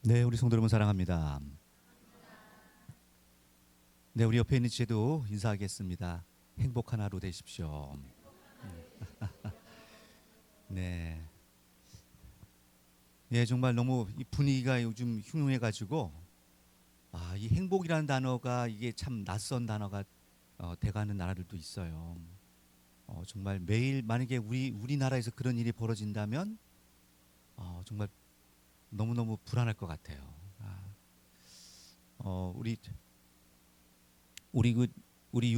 네, 우리 성도 여러분 사랑합니다. 네, 우리 옆에 있는 지혜도 인사하겠습니다. 행복한 하루 되십시오. 네, 네, 정말 너무 이 분위기가 요즘 흉흉해가지고 이 행복이라는 단어가 이게 참 낯선 단어가 돼가는 나라들도 있어요. 정말 매일 만약에 우리나라에서 그런 일이 벌어진다면 정말 너무너무 불안할 것 같아요. 아, 어, 우리 우리 그 우리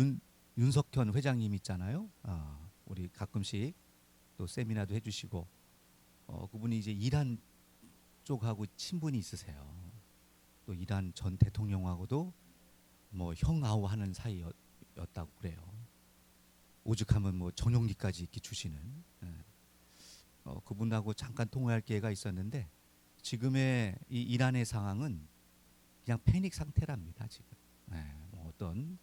윤석현 회장님 있잖아요. 우리 가끔씩 또 세미나도 해주시고 그분이 이제 이란 쪽하고 친분이 있으세요. 또 이란 전 대통령하고도 뭐 형아우 하는 사이였다고 그래요. 오죽하면 뭐 전용기까지 이렇게 주시는. 예. 그분하고 잠깐 통화할 기회가 있었는데 지금의 이 이란의 상황은 그냥 패닉 상태랍니다. 지금. 예, 뭐 어떤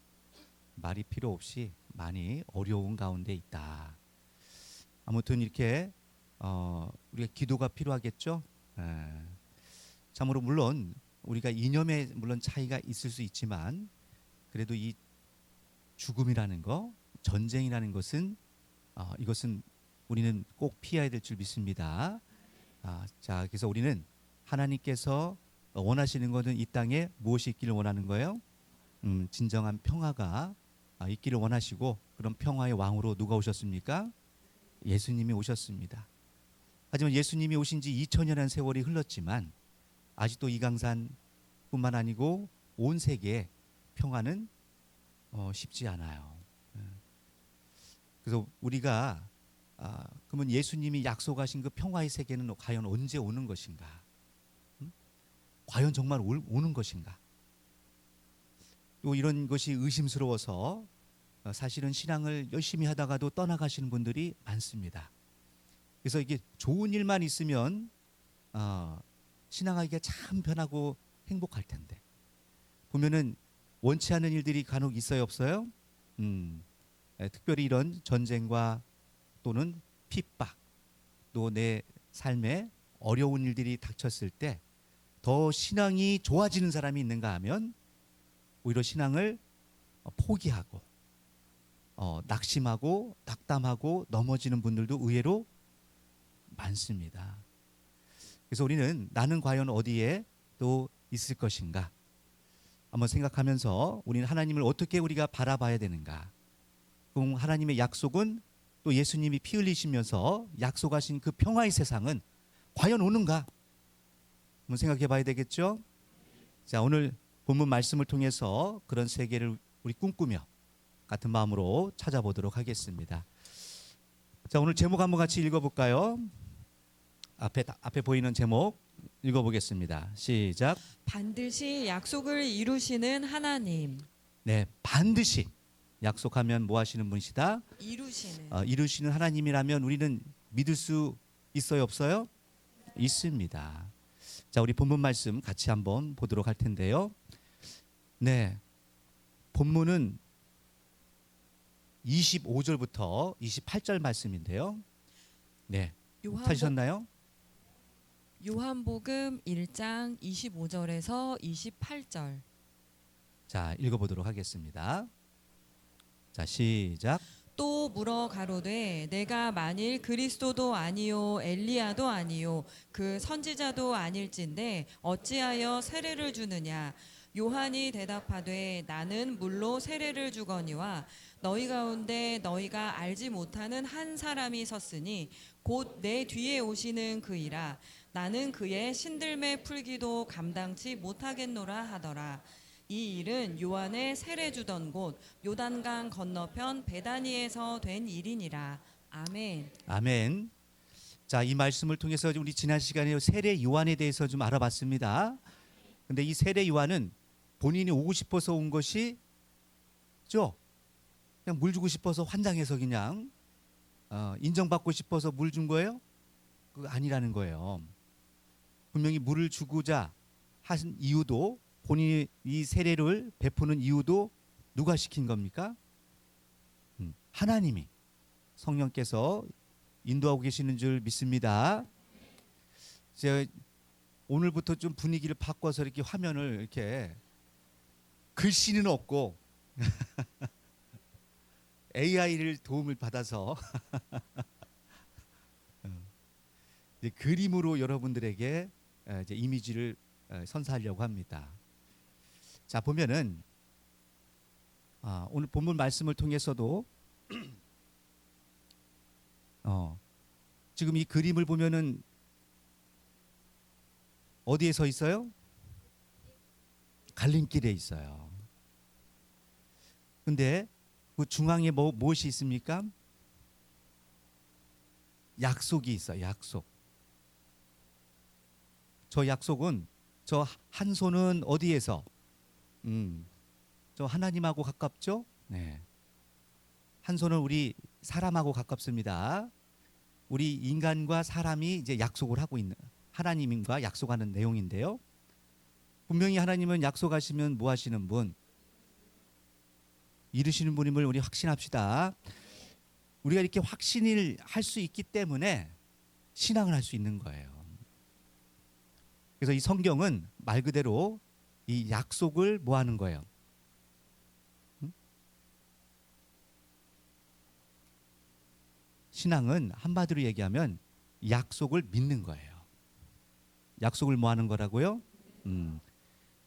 말이 필요 없이 많이 어려운 가운데 있다. 아무튼 이렇게 우리가 기도가 필요하겠죠. 예. 참으로 물론 우리가 이념에 물론 차이가 있을 수 있지만 그래도 이 죽음이라는 거, 전쟁이라는 것은 이것은 우리는 꼭 피해야 될 줄 믿습니다. 자, 그래서 우리는 하나님께서 원하시는 것은 이 땅에 무엇이 있기를 원하는 거예요? 진정한 평화가 있기를 원하시고 그런 평화의 왕으로 누가 오셨습니까? 예수님이 오셨습니다. 하지만 예수님이 오신 지 2000년이라는 세월이 흘렀지만 아직도 이강산뿐만 아니고 온 세계에 평화는 쉽지 않아요. 예. 그래서 우리가 그러면 예수님이 약속하신 그 평화의 세계는 과연 언제 오는 것인가? 과연 정말 오는 것인가? 또 이런 것이 의심스러워서 사실은 신앙을 열심히 하다가도 떠나가시는 분들이 많습니다. 그래서 이게 좋은 일만 있으면 신앙하기가 참 편하고 행복할 텐데 보면은 원치 않는 일들이 간혹 있어요, 없어요? 특별히 이런 전쟁과 또는 핍박 또 내 삶에 어려운 일들이 닥쳤을 때 더 신앙이 좋아지는 사람이 있는가 하면 오히려 신앙을 포기하고 낙심하고 낙담하고 넘어지는 분들도 의외로 많습니다. 그래서 우리는 나는 과연 어디에 또 있을 것인가 한번 생각하면서 우리는 하나님을 어떻게 우리가 바라봐야 되는가. 그럼 하나님의 약속은 또 예수님이 피 흘리시면서 약속하신 그 평화의 세상은 과연 오는가 한번 생각해 봐야 되겠죠. 자, 오늘 본문 말씀을 통해서 그런 세계를 우리 꿈꾸며 같은 마음으로 찾아보도록 하겠습니다. 자, 오늘 제목 한번 같이 읽어볼까요? 앞에 보이는 제목 읽어보겠습니다. 시작. 반드시 약속을 이루시는 하나님. 네, 반드시 약속하면 뭐 하시는 분이시다? 이루시는 하나님이라면 우리는 믿을 수 있어요, 없어요? 있습니다. 자, 우리 본문 말씀 같이 한번 보도록 할 텐데요. 네, 본문은 25절부터 28절 말씀인데요. 네, 찾으셨나요? 요한복음 1장 25절에서 28절. 자, 읽어보도록 하겠습니다. 자, 시작. 또 물어 가로되 내가 만일 그리스도도 아니요 엘리야도 아니요 그 선지자도 아닐진데 어찌하여 세례를 주느냐. 요한이 대답하되 나는 물로 세례를 주거니와 너희 가운데 너희가 알지 못하는 한 사람이 섰으니 곧 내 뒤에 오시는 그이라. 나는 그의 신들매 풀기도 감당치 못하겠노라 하더라. 이 일은 요한의 세례 주던 곳 요단강 건너편 베다니에서 된 일이니라. 아멘. 아멘. 자, 이 말씀을 통해서 우리 지난 시간에 세례 요한에 대해서 좀 알아봤습니다. 근데 이 세례 요한은 본인이 오고 싶어서 온 것이죠. 그냥 물 주고 싶어서 환장해서 그냥 인정받고 싶어서 물 준 거예요? 그거 아니라는 거예요. 분명히 물을 주고자 한 이유도 본인이 이 세례를 베푸는 이유도 누가 시킨 겁니까? 하나님이 성령께서 인도하고 계시는 줄 믿습니다. 오늘부터 좀 분위기를 바꿔서 이렇게 화면을 이렇게 글씨는 없고 AI를 도움을 받아서 이제 그림으로 여러분들에게 이제 이미지를 선사하려고 합니다. 자, 보면은 오늘 본문 말씀을 통해서도 지금 이 그림을 보면은 어디에 서 있어요? 갈림길에 있어요. 근데 그 중앙에 무엇이 있습니까? 약속이 있어요. 약속. 저 약속은 저 한 손은 어디에서? 저 하나님하고 가깝죠? 네. 한 손은 우리 사람하고 가깝습니다. 우리 인간과 사람이 이제 약속을 하고 있는 하나님과 약속하는 내용인데요. 분명히 하나님은 약속하시면 뭐 하시는 분? 이루시는 분임을 우리 확신합시다. 우리가 이렇게 확신을 할 수 있기 때문에 신앙을 할 수 있는 거예요. 그래서 이 성경은 말 그대로 이 약속을 뭐 하는 거예요? 신앙은 한마디로 얘기하면 약속을 믿는 거예요. 약속을 뭐 하는 거라고요?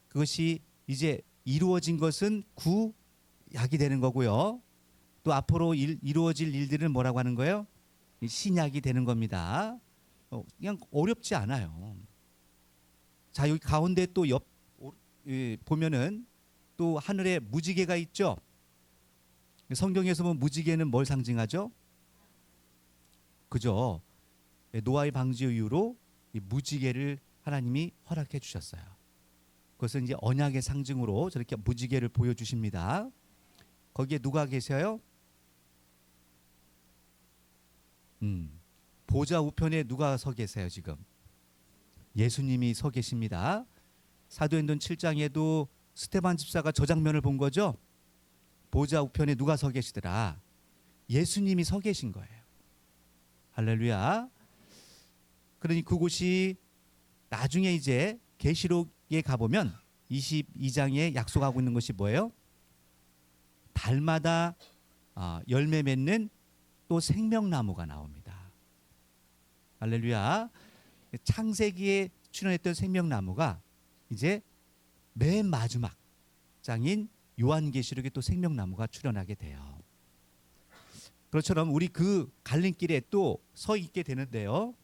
그것이 이제 이루어진 것은 구약이 되는 거고요. 또 앞으로 이루어질 일들은 뭐라고 하는 거예요? 신약이 되는 겁니다. 그냥 어렵지 않아요. 자, 여기 가운데 또 보면은 또 하늘에 무지개가 있죠. 성경에서 보면 무지개는 뭘 상징하죠? 그죠? 노아의 방주 이후로 이 무지개를 하나님이 허락해 주셨어요. 그것은 이제 언약의 상징으로 저렇게 무지개를 보여주십니다. 거기에 누가 계셔요? 보좌 우편에 누가 서 계세요 지금? 예수님이 서 계십니다. 사도행전 7장에도 스데반 집사가 저 장면을 본 거죠. 보좌 우편에 누가 서 계시더라? 예수님이 서 계신 거예요. 할렐루야. 그러니 그곳이 나중에 이제 계시록에 가보면 22장에 약속하고 있는 것이 뭐예요? 달마다 열매 맺는 또 생명나무가 나옵니다. 할렐루야. 창세기에 출현했던 생명나무가 이제 맨 마지막 장인 요한계시록에 또 생명나무가 출현하게 돼요. 그것처럼 우리 그 갈림길에 또 서 있게 되는데요.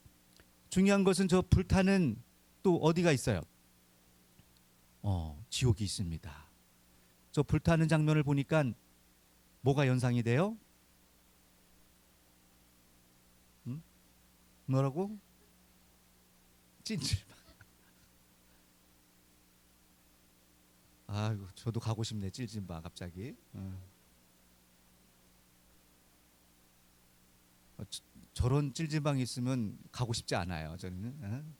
중요한 것은 저 불타는 또 어디가 있어요? 지옥이 있습니다. 저 불타는 장면을 보니까 뭐가 연상이 돼요? 뭐라고? 찐질방. 아이고, 저도 가고 싶네. 찐질방 갑자기. 저런 찔찔방이 있으면 가고 싶지 않아요. 저는.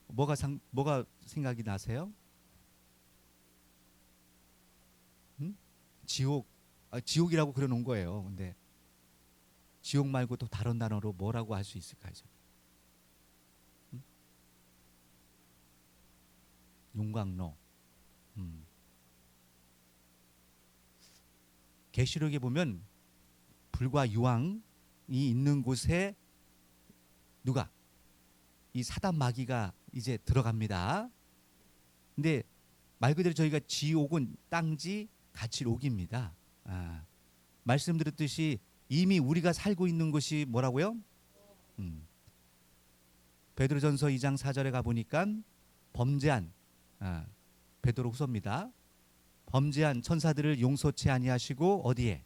뭐가 생각이 나세요? 지옥. 지옥이라고 그려놓은 거예요. 근데 지옥 말고 또 다른 단어로 뭐라고 할 수 있을까요? 용광로. 계시록에 보면 불과 유황이 있는 곳에 누가? 이 사단 마귀가 이제 들어갑니다. 근데 말 그대로 저희가 지옥은 땅지 갇힐 옥입니다. 말씀드렸듯이 이미 우리가 살고 있는 곳이 뭐라고요? 베드로전서 2장 4절에 가보니까 범죄한 베드로후서입니다. 범죄한 천사들을 용서치 아니하시고 어디에?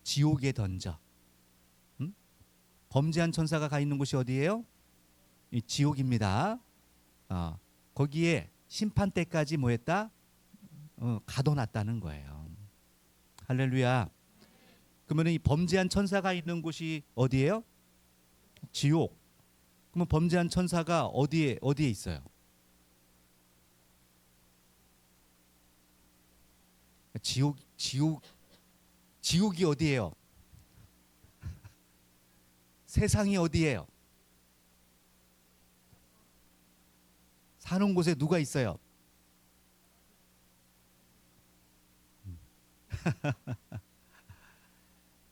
지옥에 던져. 범죄한 천사가 가 있는 곳이 어디예요? 이 지옥입니다. 거기에 심판 때까지 뭐했다? 가둬놨다는 거예요. 할렐루야. 그러면 이 범죄한 천사가 있는 곳이 어디예요? 지옥. 그러면 범죄한 천사가 어디에 있어요? 지옥이 어디예요? 세상이 어디예요? 사는 곳에 누가 있어요?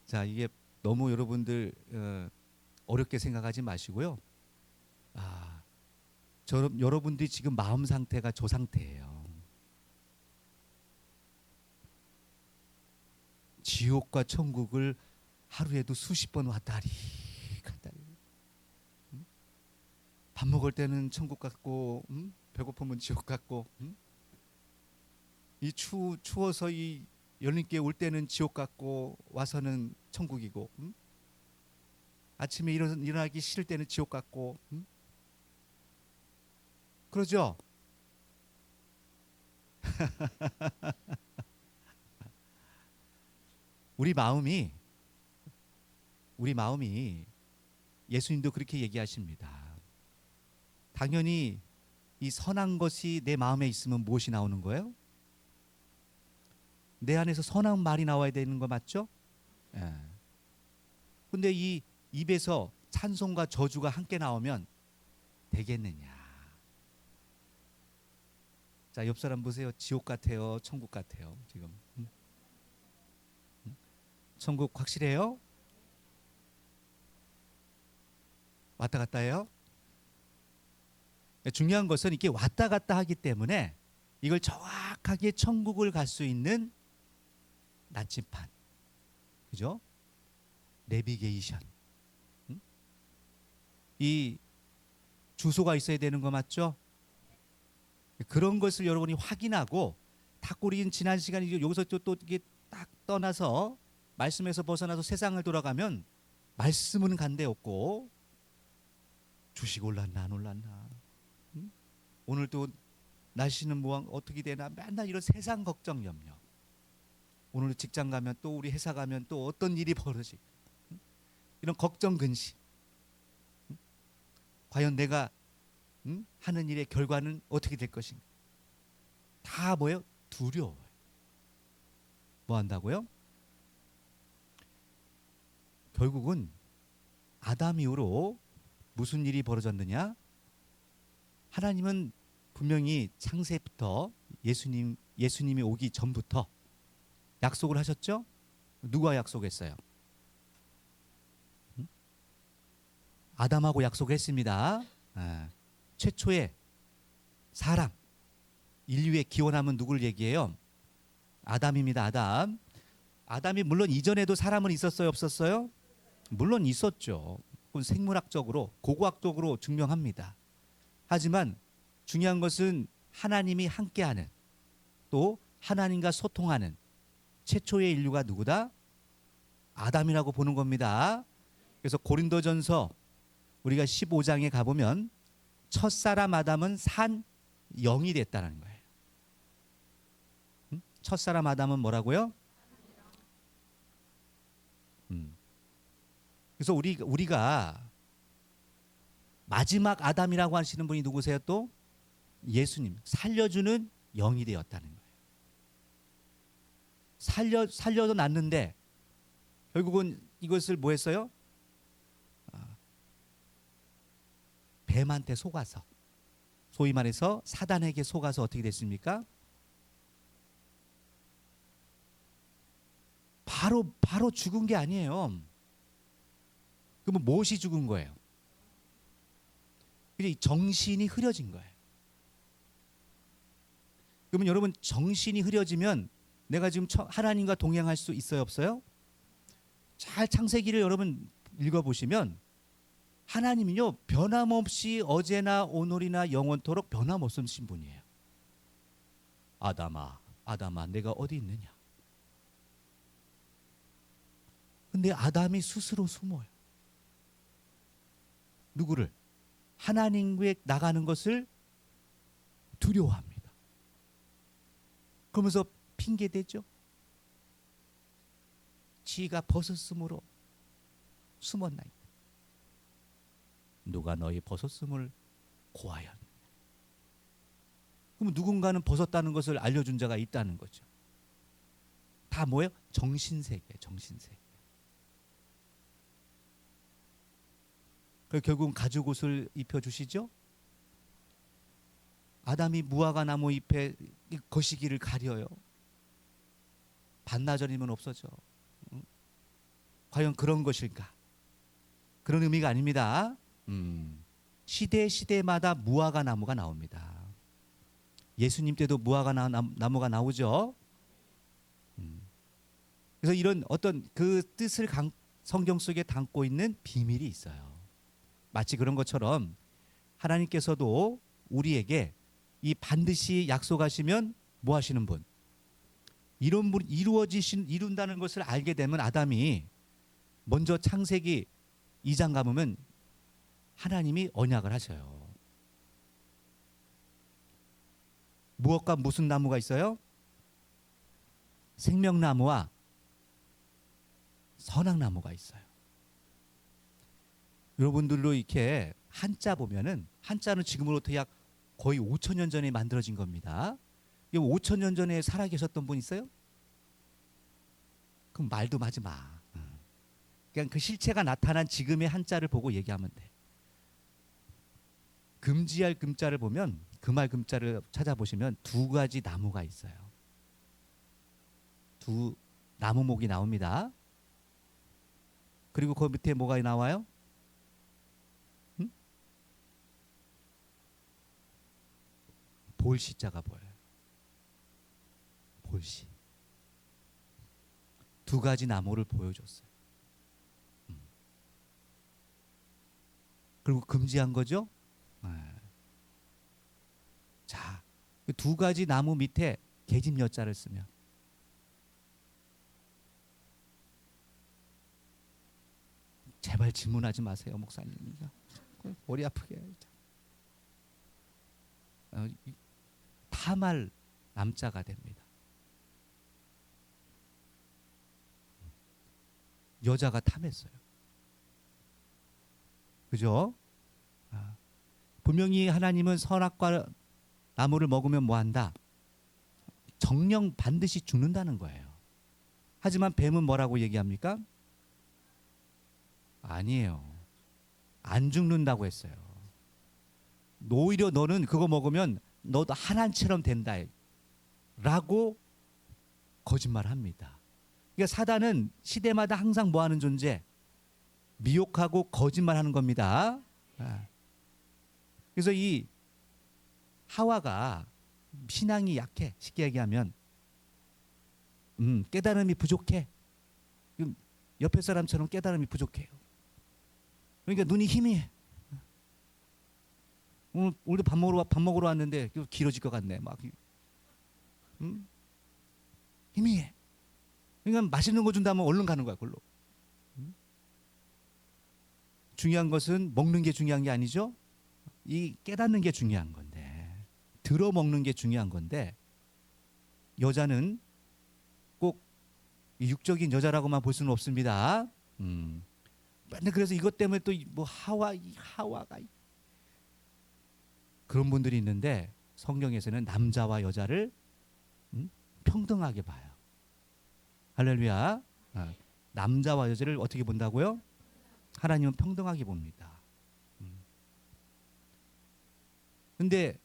자, 이게 너무 여러분들 어렵게 생각하지 마시고요. 아, 여러분들이 지금 마음 상태가 저 상태예요. 지옥과 천국을 하루에도 수십 번 왔다리 갔다리. 밥 먹을 때는 천국 같고, 배고프면 지옥 같고, 이 추워서 이 열림교회 올 때는 지옥 같고 와서는 천국이고, 아침에 일어나기 싫을 때는 지옥 같고, 그러죠? 우리 마음이 예수님도 그렇게 얘기하십니다. 당연히 이 선한 것이 내 마음에 있으면 무엇이 나오는 거예요? 내 안에서 선한 말이 나와야 되는 거 맞죠? 예. 근데 이 입에서 찬송과 저주가 함께 나오면 되겠느냐? 자, 옆 사람 보세요. 지옥 같아요? 천국 같아요? 지금. 천국 확실해요? 왔다 갔다 해요? 중요한 것은 이렇게 왔다 갔다 하기 때문에 이걸 정확하게 천국을 갈 수 있는 나침판, 그죠? 내비게이션. 이 주소가 있어야 되는 거 맞죠? 그런 것을 여러분이 확인하고, 탁구리는 지난 시간에 여기서 또 이게 딱 떠나서 말씀에서 벗어나서 세상을 돌아가면 말씀은 간데 없고, 주식 올랐나 안 올랐나, 오늘 또 날씨는 뭐 어떻게 되나, 맨날 이런 세상 걱정 염려. 오늘 직장 가면 또 우리 회사 가면 또 어떤 일이 벌어지, 이런 걱정 근심. 과연 내가 하는 일의 결과는 어떻게 될 것인가? 다 뭐예요? 두려워요. 뭐 한다고요? 결국은 아담 이후로 무슨 일이 벌어졌느냐? 하나님은 분명히 창세부터 예수님이 오기 전부터 약속을 하셨죠? 누가 약속했어요? 아담하고 약속했습니다. 최초의 사람, 인류의 기원함은 누굴 얘기해요? 아담입니다. 아담. 아담이 물론 이전에도 사람은 있었어요, 없었어요? 물론 있었죠. 그건 생물학적으로, 고고학적으로 증명합니다. 하지만 중요한 것은 하나님이 함께하는, 또 하나님과 소통하는 최초의 인류가 누구다? 아담이라고 보는 겁니다. 그래서 고린도전서 우리가 15장에 가보면 첫사람 아담은 산 영이 됐다는 거예요. 첫사람 아담은 뭐라고요? 그래서 우리가 마지막 아담이라고 하시는 분이 누구세요? 또 예수님, 살려주는 영이 되었다는 거예요. 살려도 놨는데 결국은 이것을 뭐 했어요? 뱀한테 속아서, 소위 말해서 사단에게 속아서 어떻게 됐습니까? 바로 죽은 게 아니에요. 그러면 무엇이 죽은 거예요? 그냥 정신이 흐려진 거예요. 그러면 여러분, 정신이 흐려지면 내가 지금 하나님과 동행할 수 있어요, 없어요? 잘 창세기를 여러분 읽어보시면 하나님은요, 변함없이 어제나 오늘이나 영원토록 변함없으신 분이에요. 아담아, 아담아, 내가 어디 있느냐? 근데 아담이 스스로 숨어요. 누구를? 하나님께 나가는 것을 두려워합니다. 그러면서 핑계대죠. 지가 벗었으므로 숨었나이다. 누가 너희 벗었음을 고하였느냐? 그럼 누군가는 벗었다는 것을 알려준 자가 있다는 거죠. 다 뭐예요? 정신세계, 정신세계. 그래서 결국은 가죽옷을 입혀주시죠. 아담이 무화과 나무 잎에 이 거시기를 가려요. 반나절이면 없어져. 응? 과연 그런 것일까? 그런 의미가 아닙니다. 시대마다 무화과 나무가 나옵니다. 예수님 때도 무화과 나무가 나오죠. 그래서 이런 어떤 그 뜻을 성경 속에 담고 있는 비밀이 있어요. 마치 그런 것처럼 하나님께서도 우리에게 이 반드시 약속하시면 뭐 하시는 분? 이런 분 이룬다는 것을 알게 되면 아담이 먼저 창세기 2장 가보면 하나님이 언약을 하셔요. 무엇과 무슨 나무가 있어요? 생명나무와 선악나무가 있어요. 여러분들도 이렇게 한자 보면은 한자는 지금으로부터 약 거의 5,000년 전에 만들어진 겁니다. 5,000년 전에 살아계셨던 분 있어요? 그럼 말도 하지 마. 그냥 그 실체가 나타난 지금의 한자를 보고 얘기하면 돼. 금지할 금자를 보면 금할 금자를 찾아보시면 두 가지 나무가 있어요. 두 나무목이 나옵니다. 그리고 그 밑에 뭐가 나와요? 응? 볼시자가 보여요. 볼시. 두 가지 나무를 보여줬어요. 그리고 금지한 거죠. 자, 그 두 가지 나무 밑에 계집 여자를 쓰면 제발 질문하지 마세요, 목사님. 머리 아프게. 타말 남자가 됩니다. 여자가 탐했어요. 그죠? 분명히 하나님은 선악과 나무를 먹으면 뭐한다? 정령 반드시 죽는다는 거예요. 하지만 뱀은 뭐라고 얘기합니까? 아니에요. 안 죽는다고 했어요. 오히려 너는 그거 먹으면 너도 하나님처럼 된다 라고 거짓말합니다. 그러니까 사단은 시대마다 항상 뭐하는 존재? 미혹하고 거짓말하는 겁니다. 그래서 이 하와가 신앙이 약해. 쉽게 얘기하면 깨달음이 부족해. 옆에 사람처럼 깨달음이 부족해요. 그러니까 눈이 희미해. 오늘도 밥 먹으러 왔는데 길어질 것 같네. 막 희미해. 그러니까 맛있는 거 준다면 얼른 가는 거야, 그걸로. 중요한 것은 먹는 게 중요한 게 아니죠. 이 깨닫는 게 중요한 건데, 들어 먹는 게 중요한 건데, 여자는 꼭 육적인 여자라고만 볼 수는 없습니다. 맨날 그래서 이것 때문에 또 뭐 하와가 그런 분들이 있는데 성경에서는 남자와 여자를 평등하게 봐요. 할렐루야. 남자와 여자를 어떻게 본다고요? 하나님은 평등하게 봅니다. 근데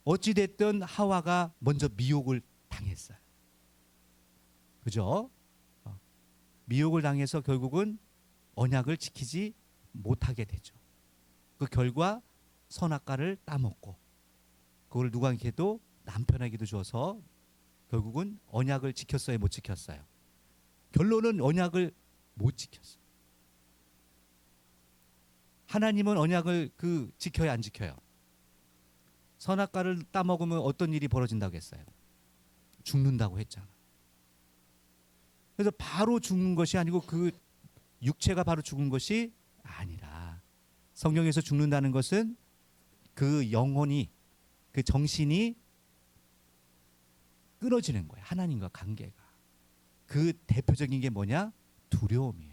어찌 됐든 하와가 먼저 미혹을 당했어요. 그죠? 미혹을 당해서 결국은 언약을 지키지 못하게 되죠. 그 결과 선악과를 따먹고 그걸 누구에게도 남편에게도 줘서 결국은 언약을 지켰어요, 못 지켰어요? 결론은 언약을 못 지켰어요. 하나님은 언약을 지켜야 안 지켜요? 선악과를 따먹으면 어떤 일이 벌어진다고 했어요? 죽는다고 했잖아. 그래서 바로 죽는 것이 아니고 그 육체가 바로 죽은 것이 아니라 성경에서 죽는다는 것은 그 영혼이 그 정신이 끊어지는 거예요. 하나님과 관계가. 그 대표적인 게 뭐냐? 두려움이에요.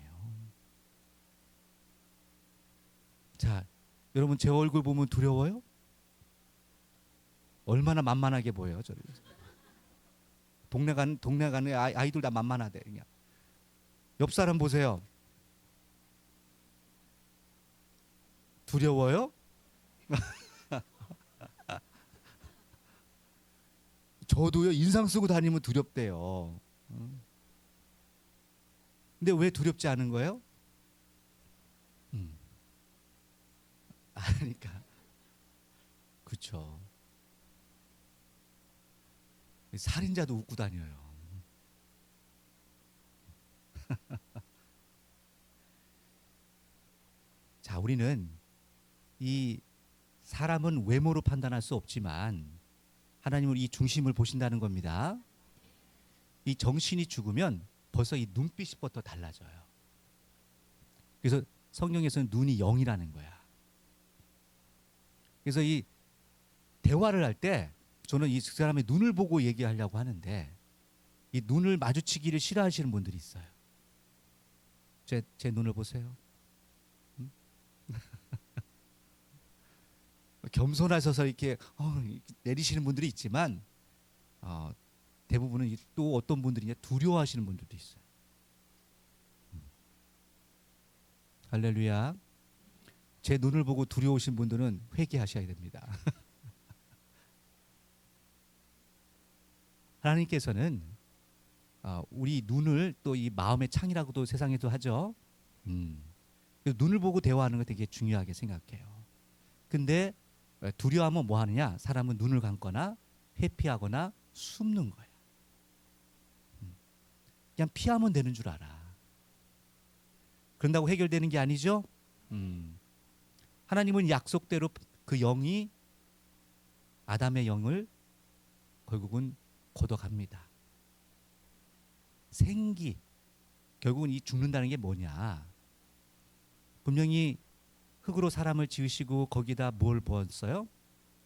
자, 여러분 제 얼굴 보면 두려워요? 얼마나 만만하게 보여요, 저를. 동네 가는 아이들 다 만만하대. 그냥. 옆 사람 보세요. 두려워요? 저도요, 인상 쓰고 다니면 두렵대요. 근데 왜 두렵지 않은 거예요? 아니까. 그렇죠. 살인자도 웃고 다녀요. 자, 우리는 이 사람은 외모로 판단할 수 없지만 하나님은 이 중심을 보신다는 겁니다. 이 정신이 죽으면 벌써 이 눈빛이부터 달라져요. 그래서 성경에서는 눈이 영이라는 거야. 그래서 이 대화를 할 때 저는 이 사람의 눈을 보고 얘기하려고 하는데 이 눈을 마주치기를 싫어하시는 분들이 있어요. 제 눈을 보세요. 겸손하셔서 이렇게 내리시는 분들이 있지만 대부분은 또 어떤 분들이 두려워하시는 분들도 있어요. 할렐루야. 제 눈을 보고 두려우신 분들은 회개하셔야 됩니다. 하나님께서는 우리 눈을 또 이 마음의 창이라고도 세상에도 하죠. 그래서 눈을 보고 대화하는 거 되게 중요하게 생각해요. 근데 두려워하면 뭐 하느냐? 사람은 눈을 감거나 회피하거나 숨는 거예요. 그냥 피하면 되는 줄 알아. 그런다고 해결되는 게 아니죠. 하나님은 약속대로 그 영이 아담의 영을 결국은 걷어갑니다. 생기. 결국은 이 죽는다는 게 뭐냐? 분명히 흙으로 사람을 지으시고 거기다 뭘 부었어요?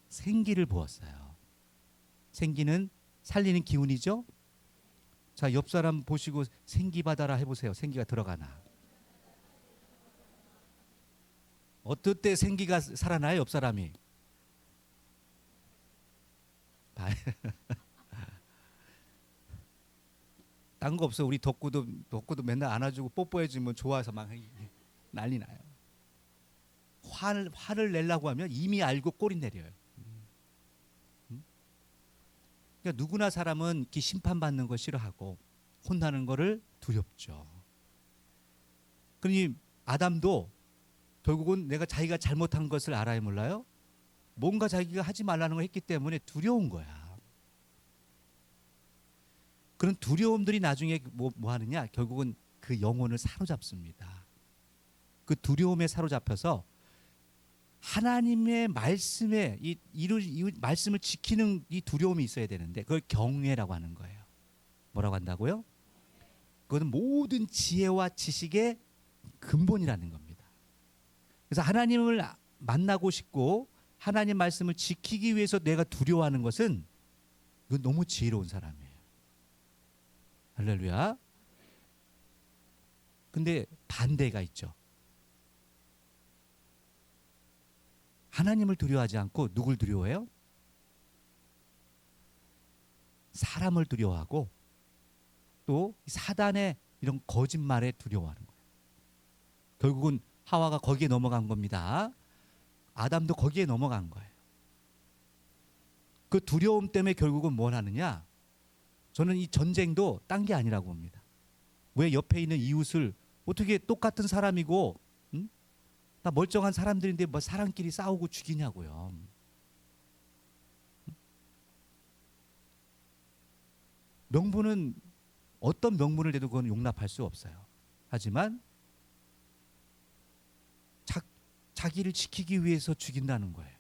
생기를 부었어요. 생기는 살리는 기운이죠. 자, 옆 사람 보시고 생기 받아라 해보세요. 생기가 들어가나? 어떨 때 생기가 살아나요? 옆 사람이. 딴 거 없어. 우리 덕구도 맨날 안아주고 뽀뽀해주면 좋아서 막 난리 나요. 화를 내려고 하면 이미 알고 꼬리 내려요. 그러니까 누구나 사람은 이렇게 심판받는 거 싫어하고 혼나는 거를 두렵죠. 그러니 아담도 결국은 내가 자기가 잘못한 것을 알아야 몰라요. 뭔가 자기가 하지 말라는 걸 했기 때문에 두려운 거야. 그런 두려움들이 나중에 뭐 하느냐? 결국은 그 영혼을 사로잡습니다. 그 두려움에 사로잡혀서 하나님의 말씀에 이 말씀을 지키는 이 두려움이 있어야 되는데 그걸 경외라고 하는 거예요. 뭐라고 한다고요? 그것은 모든 지혜와 지식의 근본이라는 겁니다. 그래서 하나님을 만나고 싶고 하나님 말씀을 지키기 위해서 내가 두려워하는 것은 그건 너무 지혜로운 사람이에요. 할렐루야. 근데 반대가 있죠. 하나님을 두려워하지 않고 누굴 두려워해요? 사람을 두려워하고 또 사단의 이런 거짓말에 두려워하는 거예요. 결국은 하와가 거기에 넘어간 겁니다. 아담도 거기에 넘어간 거예요. 그 두려움 때문에 결국은 뭘 하느냐? 저는 이 전쟁도 딴 게 아니라고 봅니다. 왜 옆에 있는 이웃을 어떻게 똑같은 사람이고 다 멀쩡한 사람들인데 뭐 사람끼리 싸우고 죽이냐고요. 명분은 어떤 명분을 내도 그건 용납할 수 없어요. 하지만 자기를 지키기 위해서 죽인다는 거예요.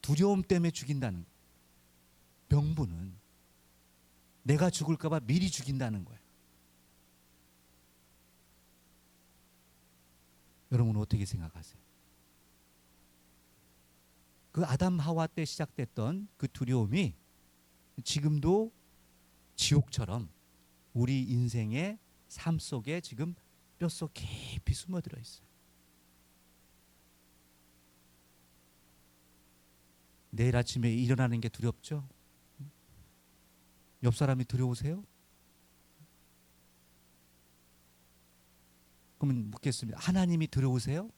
두려움 때문에 죽인다는 거예요. 명분은 내가 죽을까 봐 미리 죽인다는 거예요. 여러분은 어떻게 생각하세요? 그 아담 하와 때 시작됐던 그 두려움이 지금도 지옥처럼 우리 인생의 삶 속에 지금 뼛속 깊이 숨어들어 있어요. 내일 아침에 일어나는 게 두렵죠? 옆 사람이 두려우세요? 그러면 묻겠습니다. 하나님이 두려우세요?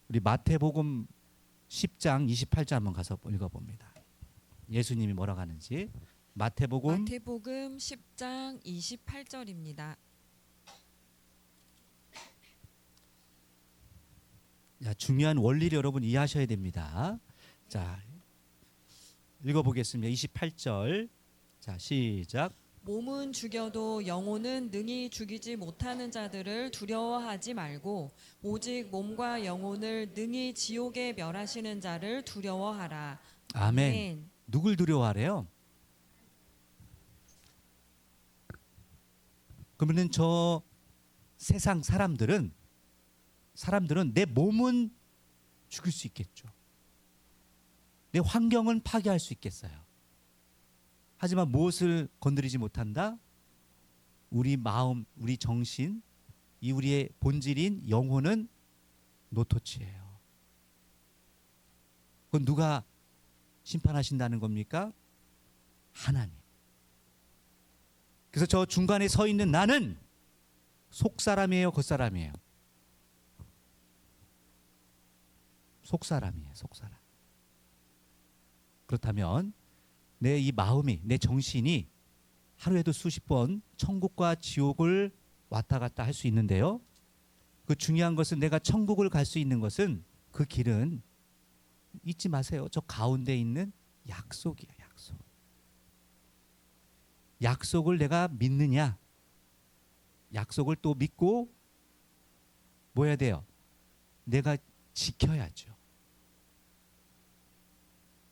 우리 마태복음 10장 28절 한번 가서 읽어봅니다. 예수님이 뭐라고 하는지. 마태복음 10장 28절입니다. 자, 중요한 원리를 여러분 이해하셔야 됩니다. 자, 읽어보겠습니다. 28절. 자, 시작. 몸은 죽여도 영혼은 능히 죽이지 못하는 자들을 두려워하지 말고 오직 몸과 영혼을 능히 지옥에 멸하시는 자를 두려워하라. 아멘. 누굴 두려워하래요? 그러면 저 세상 사람들은 내 몸은 죽일 수 있겠죠. 내 환경은 파괴할 수 있겠어요. 하지만 무엇을 건드리지 못한다? 우리 마음, 우리 정신, 이 우리의 본질인 영혼은 노토치예요. 그건 누가 심판하신다는 겁니까? 하나님. 그래서 저 중간에 서 있는 나는 속사람이에요, 겉사람이에요? 속사람이에요, 속사람. 그렇다면 내 이 마음이, 내 정신이 하루에도 수십 번 천국과 지옥을 왔다 갔다 할 수 있는데요. 그 중요한 것은 내가 천국을 갈 수 있는 것은 그 길은 잊지 마세요. 저 가운데 있는 약속이에요, 약속. 약속을 내가 믿느냐? 약속을 또 믿고 뭐 해야 돼요? 내가 지켜야죠.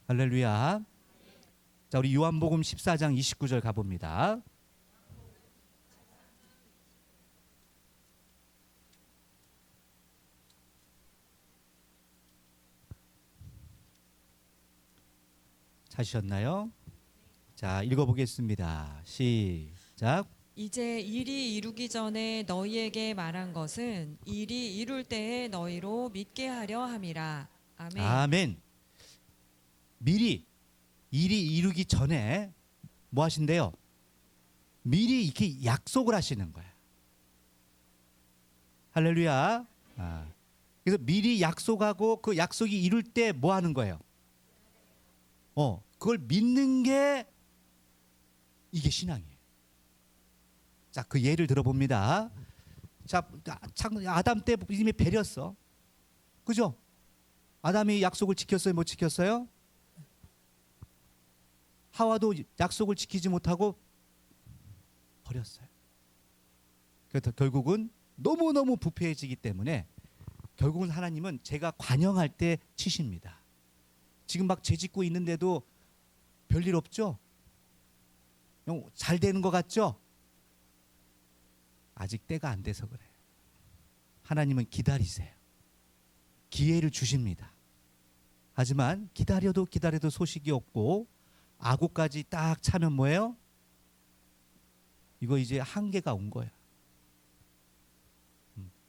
할렐루야. 자, 우리 요한복음 14장 29절 가봅니다. 찾으셨나요? 자, 읽어보겠습니다. 시작. 이제 일이 이루기 전에 너희에게 말한 것은 일이 이룰 때에 너희로 믿게 하려 함이라. 아멘. 아멘. 미리 일이 이루기 전에 뭐 하신대요? 미리 이렇게 약속을 하시는 거야. 할렐루야. 그래서 미리 약속하고 그 약속이 이룰 때 뭐 하는 거예요? 그걸 믿는 게 이게 신앙이에요. 자, 그 예를 들어봅니다. 자, 아담 때 이미 배렸어. 그죠? 아담이 약속을 지켰어요? 못 지켰어요? 하와도 약속을 지키지 못하고 버렸어요. 그래서 결국은 너무너무 부패해지기 때문에 결국은 하나님은 제가 관영할 때 치십니다. 지금 막 죄 짓고 있는데도 별일 없죠? 잘 되는 것 같죠? 아직 때가 안 돼서 그래요. 하나님은 기다리세요. 기회를 주십니다. 하지만 기다려도 소식이 없고 아구까지 딱 차면 뭐예요? 이거 이제 한계가 온 거야.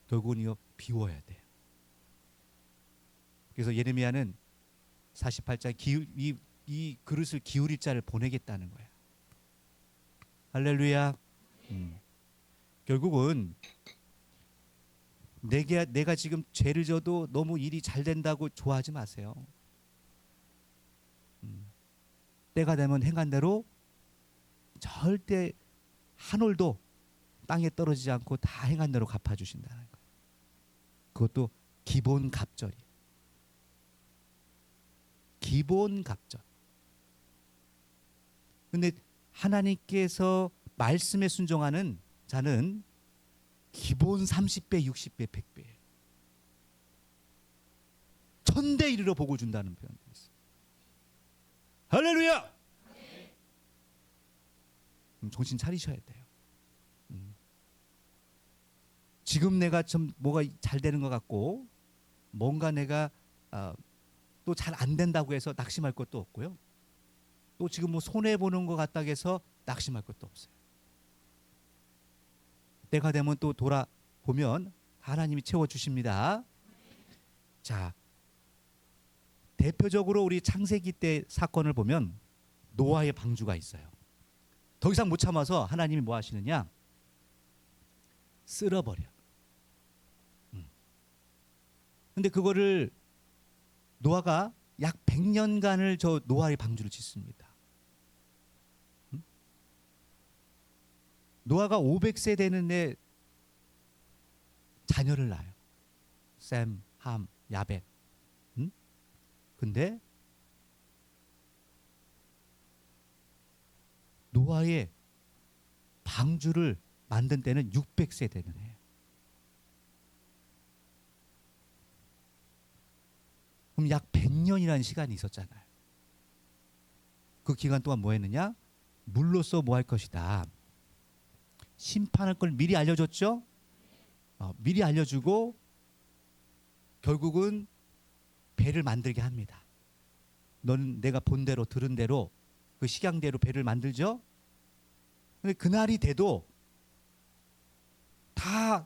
결국은 이거 비워야 돼요. 그래서 예레미야는 48장 이 그릇을 기울일 자를 보내겠다는 거야. 할렐루야. 결국은 내가 지금 죄를 져도 너무 일이 잘 된다고 좋아하지 마세요. 때가 되면 행한 대로 절대 한 올도 땅에 떨어지지 않고 다 행한 대로 갚아주신다는 거예요. 그것도 기본 갑절이에요. 기본 갑절. 근데 하나님께서 말씀에 순종하는 자는 기본 30배, 60배, 100배예요. 1000대 1으로 복을 준다는 표현도 있어요. 할렐루야! 정신 차리셔야 돼요. 지금 내가 좀 뭐가 잘 되는 것 같고 뭔가 내가 또 잘 안 된다고 해서 낙심할 것도 없고요. 또 지금 뭐 손해 보는 것 같다고 해서 낙심할 것도 없어요. 때가 되면 또 돌아보면 하나님이 채워주십니다. 자, 대표적으로 우리 창세기 때 사건을 보면 노아의 방주가 있어요. 더 이상 못 참아서 하나님이 뭐 하시느냐? 쓸어버려. 근데 그거를 노아가 약 100년간을 저 노아의 방주를 짓습니다. 노아가 500세 되는데 자녀를 낳아요. 셈, 함, 야벳. 근데 노아의 방주를 만든 때는 600세 되는 해예요. 그럼 약 100년이라는 시간이 있었잖아요. 그 기간 동안 뭐 했느냐? 물로써 뭐 할 것이다. 심판할 걸 미리 알려줬죠? 미리 알려주고 결국은 배를 만들게 합니다. 너는 내가 본 대로 들은 대로 그 식양대로 배를 만들죠? 근데 그날이 돼도 다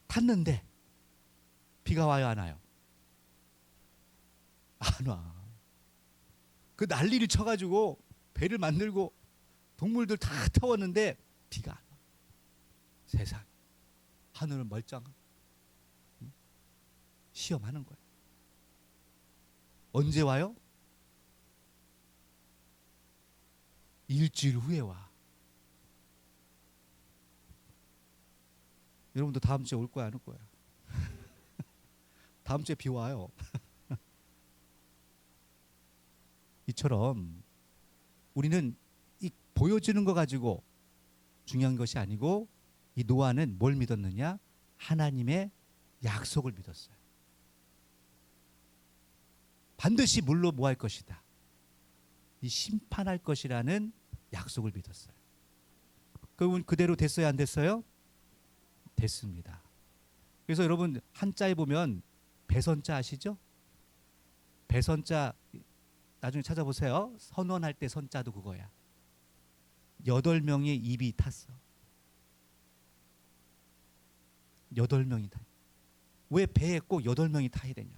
탔는데 비가 와요, 안 와요? 안 와. 그 난리를 쳐가지고 배를 만들고 동물들 다 태웠는데 비가 안 와. 세상 하늘은 멀쩡한 시험하는 거예요. 언제 와요? 일주일 후에 와. 여러분도 다음 주에 올 거야, 안 올 거야? 다음 주에 비 와요. 이처럼 우리는 이 보여주는 거 가지고 중요한 것이 아니고 이 노아는 뭘 믿었느냐? 하나님의 약속을 믿었어요. 반드시 물로 뭐 할 것이다. 이 심판할 것이라는 약속을 믿었어요. 그러면 그대로 됐어요, 안 됐어요? 됐습니다. 그래서 여러분 한자에 보면 배선자 아시죠? 배선자 나중에 찾아보세요. 선언할 때 선자도 그거야. 8명의 입이 탔어. 8명이 타. 왜 배에 꼭 8명이 타야 되냐?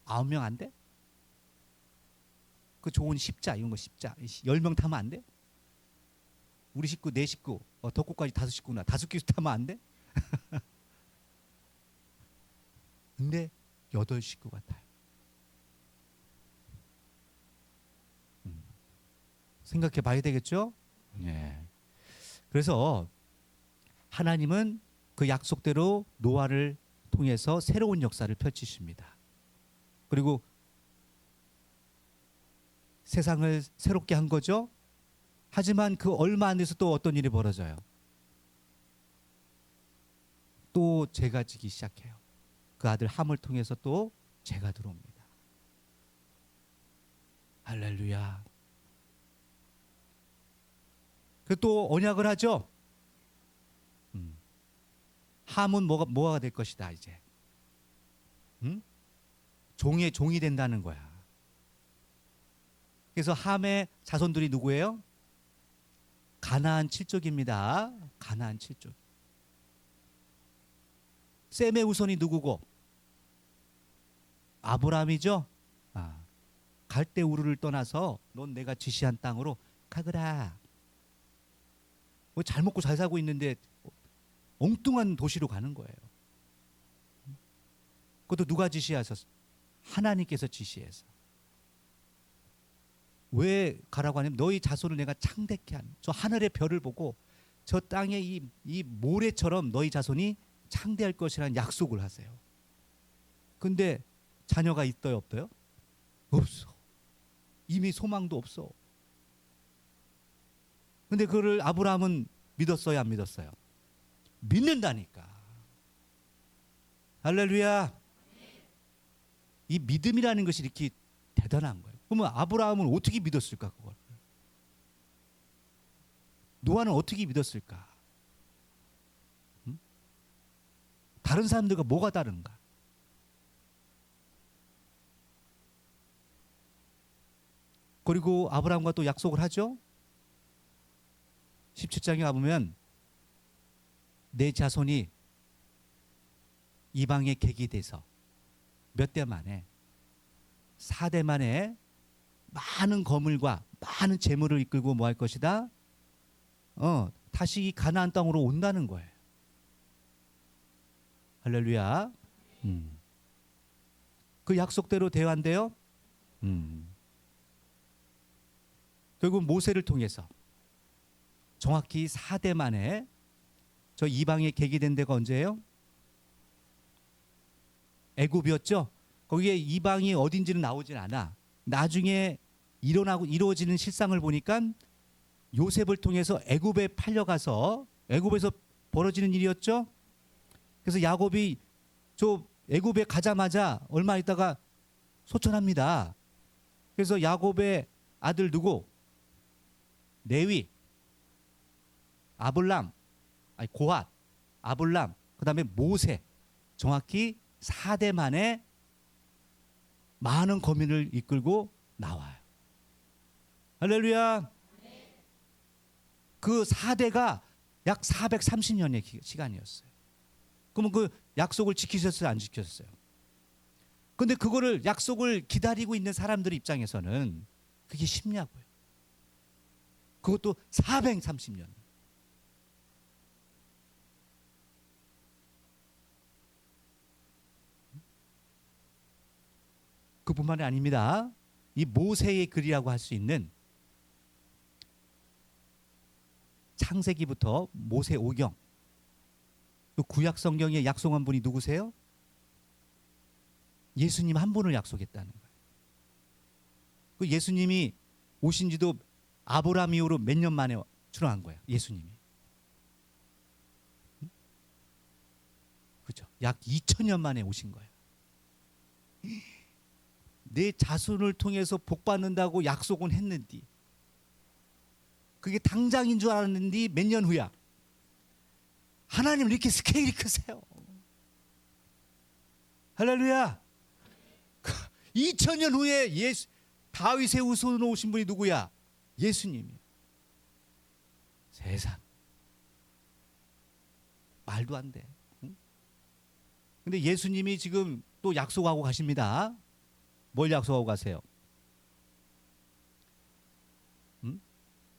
9명 안 돼? 그 좋은 십자 이런 거 십자 10명 타면 안 돼? 우리 식구 4식구 덕구까지 5식구나 5끼 타면 안 돼? 근데 8식구가 타요. 생각해 봐야 되겠죠? 네. 그래서 하나님은 그 약속대로 노아를 통해서 새로운 역사를 펼치십니다. 그리고 세상을 새롭게 한 거죠. 하지만 그 얼마 안 돼서 또 어떤 일이 벌어져요. 또 죄가 지기 시작해요. 그 아들 함을 통해서 또 죄가 들어옵니다. 할렐루야. 그리고 또 언약을 하죠. 함은 뭐가 될 것이다 이제. 종이 된다는 거야. 그래서 함의 자손들이 누구예요? 가나안 7족입니다. 가나안 7족. 셈의 후손이 누구고? 아브라함이죠. 갈대 우르를 떠나서 넌 내가 지시한 땅으로 가거라. 뭐 잘 먹고 잘 살고 있는데 엉뚱한 도시로 가는 거예요. 그것도 누가 지시하셨어? 하나님께서 지시해서. 왜 가라고 하냐면 너희 자손을 내가 창대케 하는 저 하늘의 별을 보고 저 땅의 이 모래처럼 너희 자손이 창대할 것이라는 약속을 하세요. 근데 자녀가 있어요, 없어요? 없어. 이미 소망도 없어. 근데 그를 아브라함은 믿었어요, 안 믿었어요? 믿는다니까. 할렐루야. 이 믿음이라는 것이 이렇게 대단한 거예요. 그러면 아브라함은 어떻게 믿었을까 그걸? 노아는 어떻게 믿었을까? 다른 사람들과 뭐가 다른가? 그리고 아브라함과 또 약속을 하죠. 17장에 가보면 내 자손이 이방의 객이 돼서 몇 대 만에 4대 만에 많은 거물과 많은 재물을 이끌고 뭐 할 것이다? 다시 이 가나안 땅으로 온다는 거예요. 할렐루야. 그 약속대로 대화한대요. 결국 모세를 통해서 정확히 4대 만에 저 이방에 계기된 데가 언제예요? 애굽이었죠. 거기에 이방이 어딘지는 나오진 않아. 나중에 이루어지는 실상을 보니까 요셉을 통해서 애굽에 팔려가서 애굽에서 벌어지는 일이었죠. 그래서 야곱이 저 애굽에 가자마자 얼마 있다가 소천합니다. 그래서 야곱의 아들 누구? 레위, 아블람, 아니 고핫, 아블람, 그다음에 모세, 정확히 4대 만에 많은 거민을 이끌고 나와요. 할렐루야. 그 4대가 약 430년의 시간이었어요. 그러면 그 약속을 지키셨어요, 안 지키셨어요? 근데 그거를 약속을 기다리고 있는 사람들 입장에서는 그게 쉽냐고요. 그것도 430년. 그뿐만이 아닙니다. 이 모세의 글이라고 할 수 있는 창세기부터 모세오경, 또 구약 성경에 약속한 분이 누구세요? 예수님 한 분을 약속했다는 거예요. 그 예수님이 오신 지도 아브라함 이후로 몇 년 만에 출항한 거예요. 예수님이. 그렇죠. 약 2000년 만에 오신 거예요. 내 자손을 통해서 복 받는다고 약속은 했는데 그게 당장인 줄 알았는데 몇 년 후야. 하나님 이렇게 스케일이 크세요. 할렐루야. 2000년 후에 다윗의 후손으로 오신 분이 누구야? 예수님이. 세상. 말도 안 돼. 근데 예수님이 지금 또 약속하고 가십니다. 뭘 약속하고 가세요?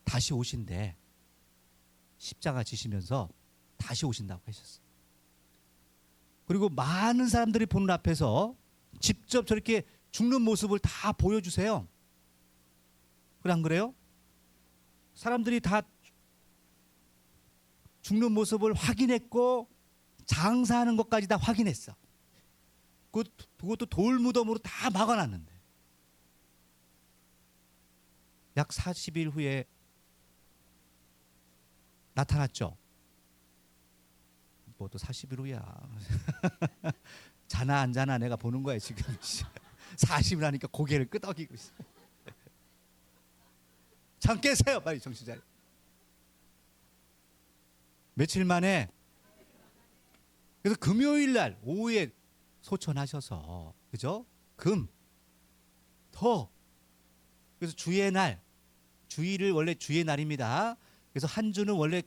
다시 오신대. 십자가 지시면서 다시 오신다고 하셨어요. 그리고 많은 사람들이 보는 앞에서 직접 저렇게 죽는 모습을 다 보여주세요. 그래 안 그래요? 사람들이 다 죽는 모습을 확인했고 장사하는 것까지 다 확인했어. 그것도 돌무덤으로 다 막아놨는데 약 40일 후에 나타났죠. 뭐 또 40일 후야. 자나 안 자나 내가 보는 거야 지금. 40일 하니까 고개를 끄덕이고 있어. 잠 깨세요 빨리 정신 차려. 며칠 만에 그래서 금요일 날 오후에 소천하셔서 그죠? 그래서 주의 날, 주일을 원래 주의 날입니다. 그래서 한 주는 원래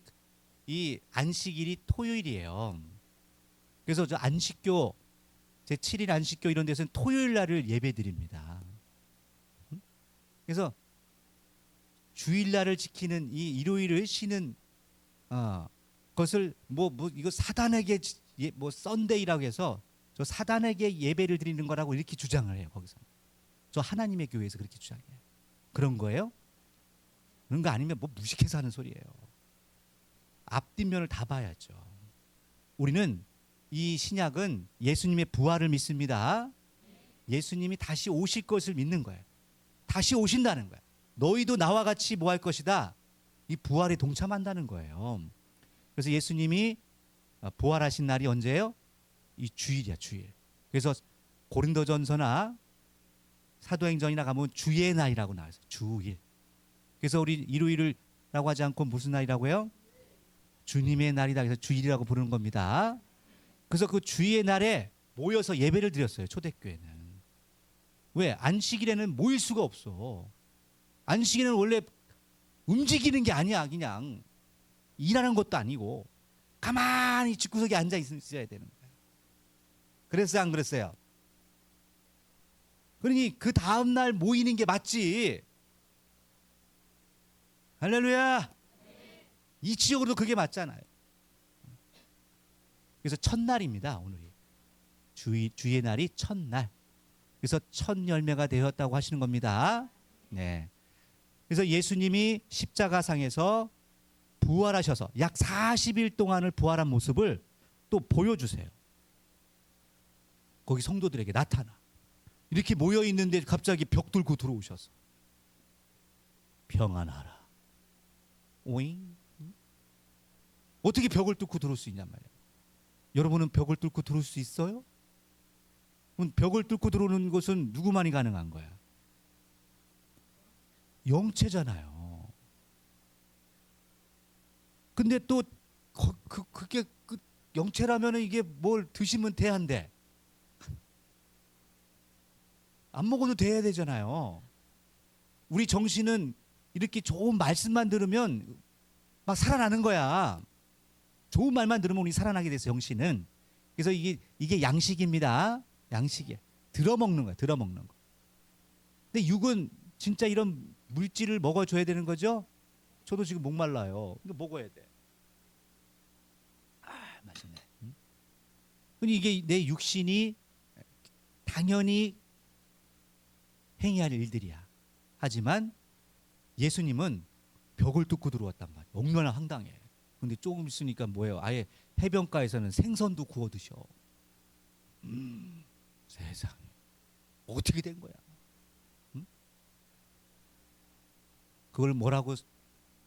이 안식일이 토요일이에요. 그래서 저 안식교 제 7일 안식교 이런 데서는 토요일 날을 예배드립니다. 그래서 주일 날을 지키는 이 일요일을 쉬는 것을 이거 사단에게 뭐 썬데이라고 해서 저 사단에게 예배를 드리는 거라고 이렇게 주장을 해요. 거기서 저 하나님의 교회에서 그렇게 주장해요. 그런 거예요? 그런 거 아니면 뭐 무식해서 하는 소리예요. 앞뒷면을 다 봐야죠. 우리는 이 신약은 예수님의 부활을 믿습니다. 예수님이 다시 오실 것을 믿는 거예요. 다시 오신다는 거예요. 너희도 나와 같이 뭐 할 것이다? 이 부활에 동참한다는 거예요. 그래서 예수님이 부활하신 날이 언제예요? 이 주일이야, 주일. 그래서 고린도전서나 사도행전이나 가면 주의 날이라고 나와요. 주일. 그래서 우리 일요일이라고 하지 않고 무슨 날이라고 해요? 주님의 날이다. 그래서 주일이라고 부르는 겁니다. 그래서 그 주의 날에 모여서 예배를 드렸어요. 초대교회는. 왜? 안식일에는 모일 수가 없어. 안식일은 원래 움직이는 게 아니야. 그냥 일하는 것도 아니고 가만히 집구석에 앉아 있어야 되는 거예요. 그랬어요, 안 그랬어요? 그러니 그 다음 날 모이는 게 맞지. 할렐루야. 이치적으로도 그게 맞잖아요. 그래서 첫날입니다, 오늘이. 주의 날이 첫날. 그래서 첫 열매가 되었다고 하시는 겁니다. 네. 그래서 예수님이 십자가상에서 부활하셔서 약 40일 동안을 부활한 모습을 또 보여주세요. 거기 성도들에게 나타나. 이렇게 모여 있는데 갑자기 벽 뚫고 들어오셔서 평안하라. 오잉? 어떻게 벽을 뚫고 들어올 수 있냔 말이에요. 여러분은 벽을 뚫고 들어올 수 있어요? 그럼 벽을 뚫고 들어오는 것은 누구만이 가능한 거야? 영체잖아요. 근데 또 그게 영체라면 이게 뭘 드시면 돼한데 안 먹어도 돼야 되잖아요. 우리 정신은 이렇게 좋은 말씀만 들으면 막 살아나는 거야. 좋은 말만 들으면 우리 살아나게 돼서 정신은. 그래서 이게 양식입니다. 양식이야. 들어먹는 거야. 들어먹는 거. 근데 육은 진짜 이런 물질을 먹어줘야 되는 거죠. 저도 지금 목말라요. 이거 먹어야 돼. 아, 맛있네. 근데 이게 내 육신이 당연히 행해야 할 일들이야. 하지만 예수님은 벽을 뚫고 들어왔단 말이야. 얼마나 황당해. 근데 조금 있으니까 뭐예요? 아예 해변가에서는 생선도 구워 드셔. 세상에. 어떻게 된 거야? 그걸 뭐라고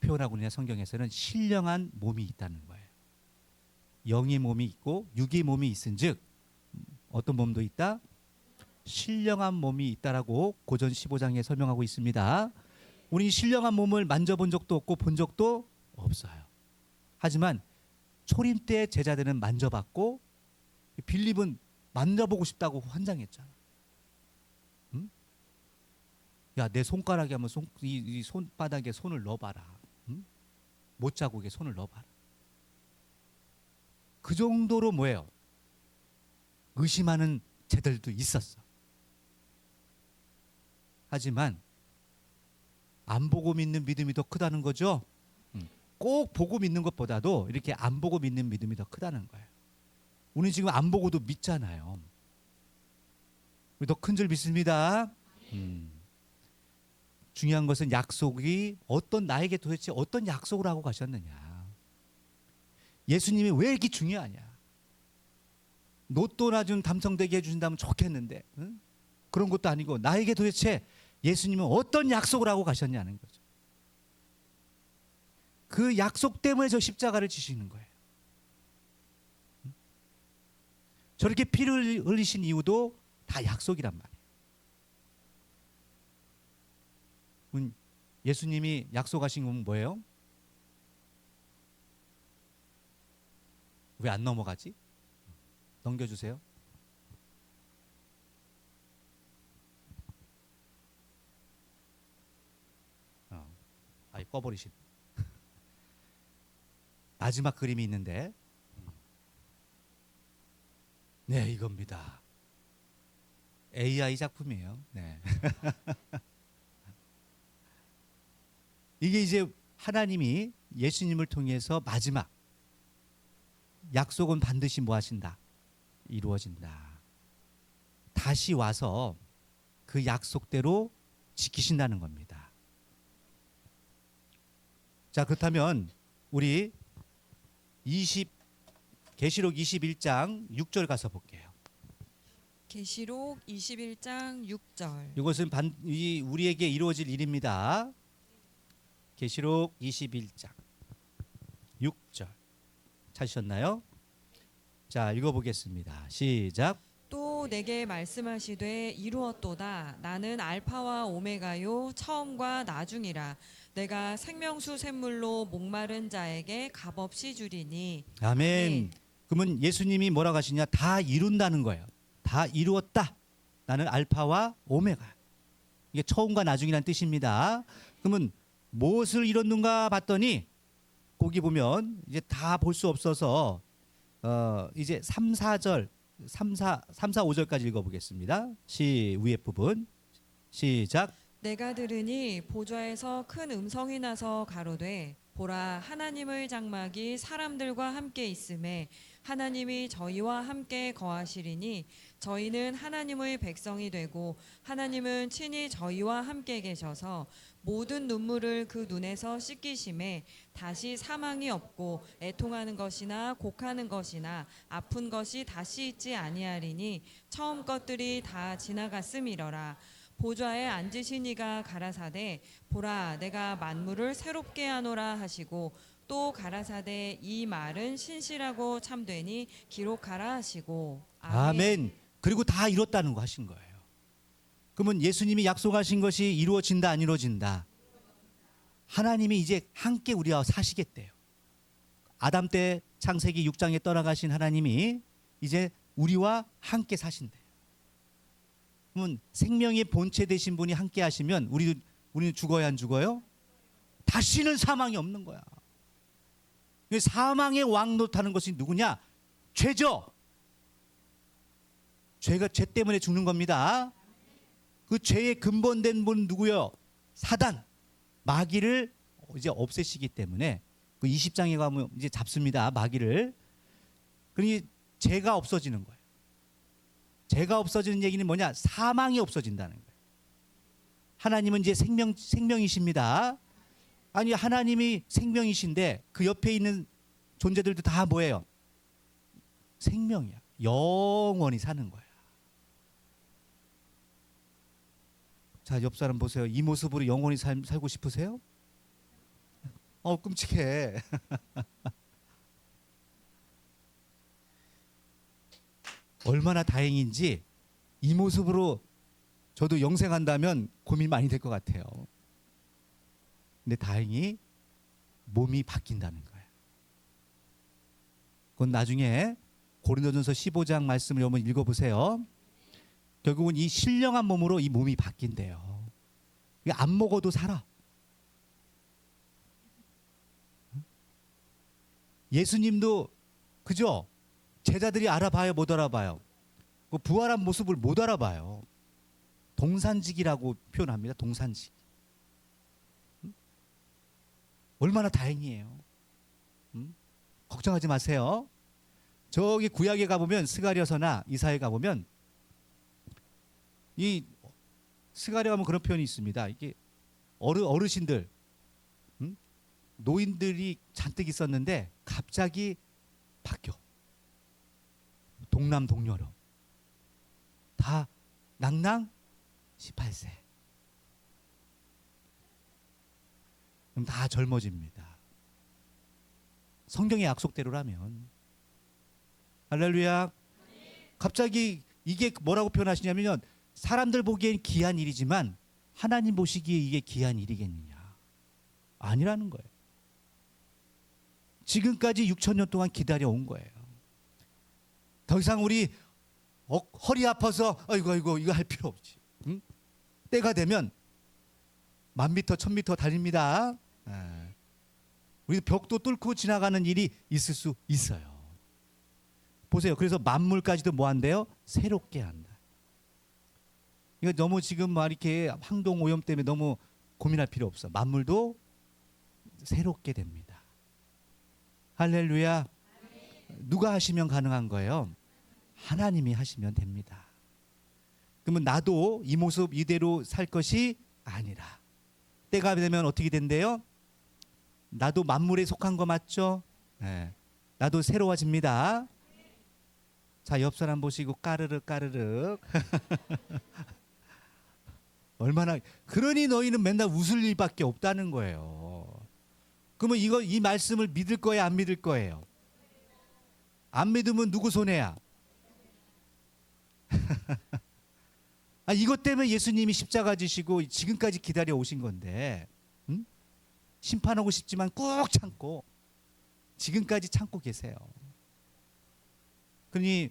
표현하고 있냐 성경에서는 신령한 몸이 있다는 거예요. 영의 몸이 있고 육의 몸이 있은즉 어떤 몸도 있다? 신령한 몸이 있다라고 고전 15장에 설명하고 있습니다. 우리 신령한 몸을 만져본 적도 없고 본 적도 없어요. 하지만 초림 때 제자들은 만져봤고 빌립은 만져보고 싶다고 환장했잖아. 응? 야, 내 손가락에 한번 이 손바닥에 손을 넣어봐라. 응? 못자국에 손을 넣어봐라. 그 정도로 뭐예요? 의심하는 제들도 있었어. 하지만 안 보고 믿는 믿음이 더 크다는 거죠. 꼭 보고 믿는 것보다도 이렇게 안 보고 믿는 믿음이 더 크다는 거예요. 우리 지금 안 보고도 믿잖아요. 우리 더 큰 줄 믿습니다. 중요한 것은 약속이 나에게 도대체 어떤 약속을 하고 가셨느냐. 예수님이 왜 이렇게 중요하냐. 로또나 좀 당첨되게 해주신다면 좋겠는데 응? 그런 것도 아니고 나에게 도대체 예수님은 어떤 약속을 하고 가셨냐는 거죠. 그 약속 때문에 저 십자가를 지시는 거예요. 저렇게 피를 흘리신 이유도 다 약속이란 말이에요. 예수님이 약속하신 건 뭐예요? 왜 안 넘어가지? 넘겨주세요. 아예 꺼버리신. 마지막 그림이 있는데, 네, 이겁니다. AI 작품이에요. 네. 이게 이제 하나님이 예수님을 통해서 마지막 약속은 반드시 뭐 하신다? 이루어진다. 다시 와서 그 약속대로 지키신다는 겁니다. 자, 그렇다면 우리 계시록 21장 6절 가서 볼게요. 계시록 21장 6절. 이것은 우리에게 이루어질 일입니다. 계시록 21장 6절 찾으셨나요? 자, 읽어보겠습니다. 시작. 또 내게 말씀하시되 이루었도다. 나는 알파와 오메가요 처음과 나중이라. 내가 생명수 샘물로 목마른 자에게 값없이 주리니. 아멘. 그러면 예수님이 뭐라고 하시냐? 다 이룬다는 거예요. 다 이루었다. 나는 알파와 오메가. 이게 처음과 나중이라는 뜻입니다. 그러면 무엇을 이뤘는가 봤더니 거기 보면 이제 다 볼 수 없어서 이제 3, 4절 3, 4, 5절까지 읽어보겠습니다. 위에 부분 시작. 내가 들으니 보좌에서 큰 음성이 나서 가로되 보라 하나님의 장막이 사람들과 함께 있음에 하나님이 저희와 함께 거하시리니 저희는 하나님의 백성이 되고 하나님은 친히 저희와 함께 계셔서 모든 눈물을 그 눈에서 씻기심에 다시 사망이 없고 애통하는 것이나 곡하는 것이나 아픈 것이 다시 있지 아니하리니 처음 것들이 다 지나갔음이러라. 보좌에 앉으신 이가 가라사대 보라 내가 만물을 새롭게 하노라 하시고 또 가라사대 이 말은 신실하고 참되니 기록하라 하시고. 아멘. 그리고 다 이뤘다는 거 하신 거예요. 그러면 예수님이 약속하신 것이 이루어진다 안 이루어진다? 하나님이 이제 함께 우리와 사시겠대요. 아담 때 창세기 6장에 떠나가신 하나님이 이제 우리와 함께 사신대요. 그러면 생명의 본체 되신 분이 함께 하시면 우리는 죽어야 안 죽어요? 다시는 사망이 없는 거야. 사망의 왕 노릇하는 것이 누구냐? 죄죠. 죄가 죄 때문에 죽는 겁니다. 그 죄의 근본된 분 누구요? 사단, 마귀를 이제 없애시기 때문에 그 20장에 가면 이제 잡습니다. 마귀를. 그러니 죄가 없어지는 거예요. 죄가 없어지는 얘기는 뭐냐? 사망이 없어진다는 거예요. 하나님은 이제 생명이십니다. 아니 하나님이 생명이신데 그 옆에 있는 존재들도 다 뭐예요? 생명이야. 영원히 사는 거야. 자, 옆 사람 보세요. 이 모습으로 영원히 살고 싶으세요? 끔찍해. 얼마나 다행인지 이 모습으로 저도 영생한다면 고민 많이 될 것 같아요. 근데 다행히 몸이 바뀐다는 거예요. 그건 나중에 고린도전서 15장 말씀을 한번 읽어보세요. 결국은 이 신령한 몸으로 이 몸이 바뀐대요. 안 먹어도 살아. 예수님도 그죠? 제자들이 알아봐요, 못 알아봐요? 그 부활한 모습을 못 알아봐요. 동산직이라고 표현합니다. 동산직. 얼마나 다행이에요. 걱정하지 마세요. 저기 구약에 가보면 스가랴서나 이사야에 가보면 이 스가랴 가면 그런 표현이 있습니다. 이게 어르신들, 노인들이 잔뜩 있었는데 갑자기 바뀌어. 동남 동녀로 다 낭낭 18세. 그럼 다 젊어집니다. 성경의 약속대로라면. 할렐루야. 갑자기 이게 뭐라고 표현하시냐면 사람들 보기엔 귀한 일이지만 하나님 보시기에 이게 귀한 일이겠느냐. 아니라는 거예요. 지금까지 6,000년 동안 기다려온 거예요. 더 이상 우리 허리 아파서 아이고 이거 할 필요 없지. 응? 때가 되면 1000m, 1000m 달립니다. 우리 벽도 뚫고 지나가는 일이 있을 수 있어요. 보세요. 그래서 만물까지도 뭐 한대요? 새롭게 한다. 이거 너무 지금 막 이렇게 황동 오염 때문에 너무 고민할 필요 없어. 만물도 새롭게 됩니다. 할렐루야. 누가 하시면 가능한 거예요? 하나님이 하시면 됩니다. 그러면 나도 이 모습 이대로 살 것이 아니라 때가 되면 어떻게 된대요? 나도 만물에 속한 거 맞죠? 네. 나도 새로워집니다. 자, 옆 사람 보시고 까르륵 까르륵. 얼마나 그러니 너희는 맨날 웃을 일밖에 없다는 거예요. 그러면 이 말씀을 믿을 거예요, 안 믿을 거예요? 안 믿으면 누구 손해야? 이것 때문에 예수님이 십자가 지시고 지금까지 기다려 오신 건데, 응? 심판하고 싶지만 꾹 참고 지금까지 참고 계세요. 그러니